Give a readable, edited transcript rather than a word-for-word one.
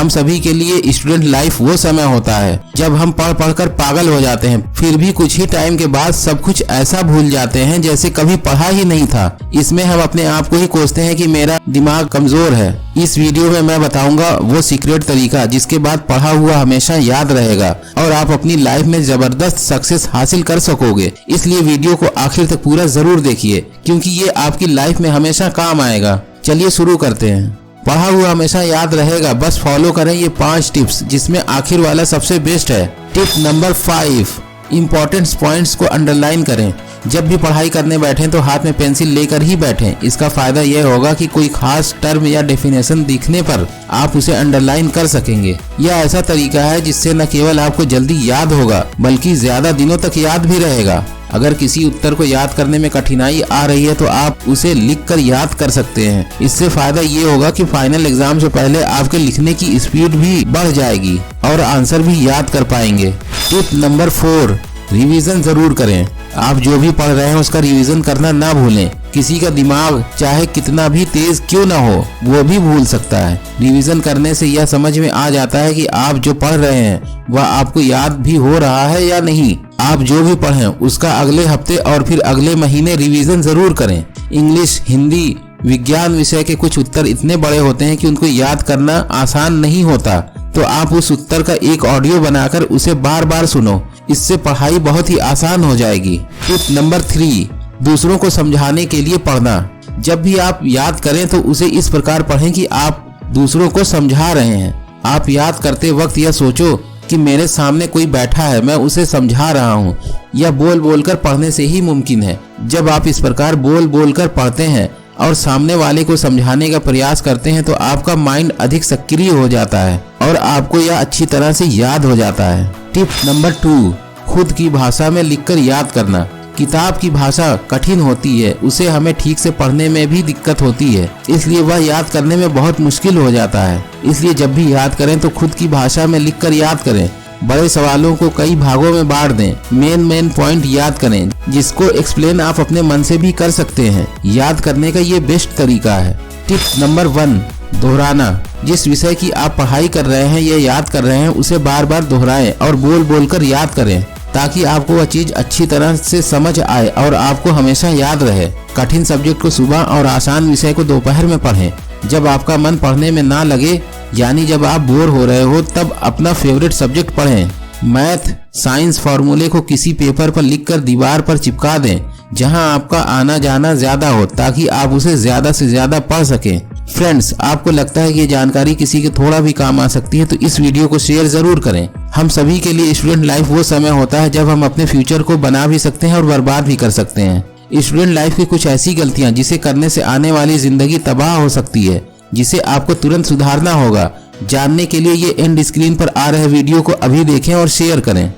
हम सभी के लिए स्टूडेंट लाइफ वो समय होता है जब हम पढ़ पढ़ कर पागल हो जाते हैं, फिर भी कुछ ही टाइम के बाद सब कुछ ऐसा भूल जाते हैं जैसे कभी पढ़ा ही नहीं था। इसमें हम अपने आप को ही कोसते हैं कि मेरा दिमाग कमजोर है। इस वीडियो में मैं बताऊंगा वो सीक्रेट तरीका जिसके बाद पढ़ा हुआ हमेशा याद रहेगा और आप अपनी लाइफ में जबरदस्त सक्सेस हासिल कर सकोगे। इसलिए वीडियो को आखिर तक पूरा जरूर देखिए क्योंकि ये आपकी लाइफ में हमेशा काम आएगा। चलिए शुरू करते हैं। पढ़ा हुआ हमेशा याद रहेगा, बस फॉलो करें ये 5 टिप्स जिसमें आखिर वाला सबसे बेस्ट है। टिप नंबर 5, इम्पोर्टेंट पॉइंट्स को अंडरलाइन करें। जब भी पढ़ाई करने बैठें तो हाथ में पेंसिल लेकर ही बैठें। इसका फायदा यह होगा कि कोई खास टर्म या डेफिनेशन दिखने पर आप उसे अंडरलाइन कर सकेंगे। यह ऐसा तरीका है जिससे न केवल आपको जल्दी याद होगा बल्कि ज्यादा दिनों तक याद भी रहेगा। अगर किसी उत्तर को याद करने में कठिनाई आ रही है तो आप उसे लिखकर याद कर सकते हैं। इससे फायदा ये होगा कि फाइनल एग्जाम से पहले आपके लिखने की स्पीड भी बढ़ जाएगी और आंसर भी याद कर पाएंगे। टिप नंबर 4, रिवीजन जरूर करें। आप जो भी पढ़ रहे हैं उसका रिवीजन करना ना भूलें। किसी का दिमाग चाहे कितना भी तेज क्यों ना हो वो भी भूल सकता है। रिवीजन करने से यह समझ में आ जाता है कि आप जो पढ़ रहे हैं वह आपको याद भी हो रहा है या नहीं। आप जो भी पढ़ें उसका अगले हफ्ते और फिर अगले महीने रिवीजन जरूर करें। इंग्लिश, हिंदी, विज्ञान विषय के कुछ उत्तर इतने बड़े होते हैं कि उनको याद करना आसान नहीं होता, तो आप उस उत्तर का एक ऑडियो बनाकर उसे बार बार सुनो। इससे पढ़ाई बहुत ही आसान हो जाएगी। टिप नंबर 3, दूसरों को समझाने के लिए पढ़ना। जब भी आप याद करें तो उसे इस प्रकार पढ़ें कि आप दूसरों को समझा रहे हैं। आप याद करते वक्त यह सोचो कि मेरे सामने कोई बैठा है, मैं उसे समझा रहा हूँ। यह बोल बोल कर पढ़ने से ही मुमकिन है। जब आप इस प्रकार बोल बोल कर पढ़ते हैं और सामने वाले को समझाने का प्रयास करते हैं तो आपका माइंड अधिक सक्रिय हो जाता है और आपको यह अच्छी तरह से याद हो जाता है। टिप नंबर 2, खुद की भाषा में लिखकर याद करना। किताब की भाषा कठिन होती है, उसे हमें ठीक से पढ़ने में भी दिक्कत होती है, इसलिए वह याद करने में बहुत मुश्किल हो जाता है। इसलिए जब भी याद करें तो खुद की भाषा में लिखकर याद करें। बड़े सवालों को कई भागों में बांट दें। मेन पॉइंट याद करें जिसको एक्सप्लेन आप अपने मन से भी कर सकते हैं। याद करने का ये बेस्ट तरीका है। टिप नंबर 1, दोहराना। जिस विषय की आप पढ़ाई कर रहे हैं या याद कर रहे हैं उसे बार बार दोहराएं और बोल बोल कर याद करें ताकि आपको वह चीज अच्छी तरह से समझ आए और आपको हमेशा याद रहे। कठिन सब्जेक्ट को सुबह और आसान विषय को दोपहर में पढ़ें। जब आपका मन पढ़ने में ना लगे यानी जब आप बोर हो रहे हो तब अपना फेवरेट सब्जेक्ट पढ़ें। मैथ, साइंस फॉर्मूले को किसी पेपर पर लिखकर दीवार पर चिपका दें जहां आपका आना जाना ज्यादा हो ताकि आप उसे ज्यादा से ज्यादा पढ़ सकें। फ्रेंड्स, आपको लगता है कि ये जानकारी किसी के थोड़ा भी काम आ सकती है तो इस वीडियो को शेयर जरूर करें। हम सभी के लिए स्टूडेंट लाइफ वो समय होता है जब हम अपने फ्यूचर को बना भी सकते हैं और बर्बाद भी कर सकते हैं। स्टूडेंट लाइफ की कुछ ऐसी गलतियां जिसे करने से आने वाली जिंदगी तबाह हो सकती है, जिसे आपको तुरंत सुधारना होगा। जानने के लिए ये एंड स्क्रीन पर आ रहे वीडियो को अभी देखें और शेयर करें।